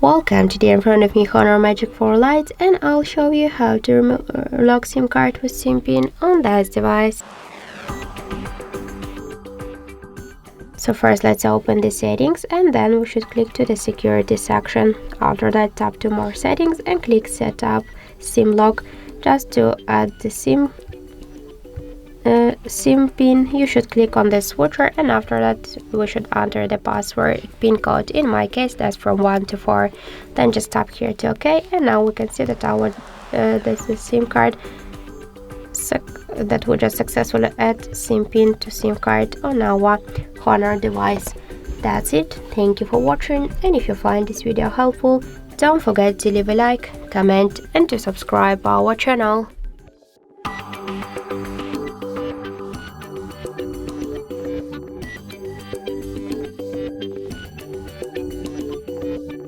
Welcome, today in front of me HONOR Magic4 Lite, and I'll show you how to lock SIM card with SIM pin on this device. So first let's open the settings, and then we should click to the security section. After that, tap to more settings and click setup SIM lock. Just to add the SIM pin, you should click on the switcher, and after that we should enter the password pin code. In my case, that's from 1 to 4. Then just tap here to OK, and now we can see that our this is SIM card that we just successfully add SIM pin to SIM card on our HONOR device. That's it. Thank you for watching, and if you find this video helpful, don't forget to leave a like, comment and to subscribe our channel.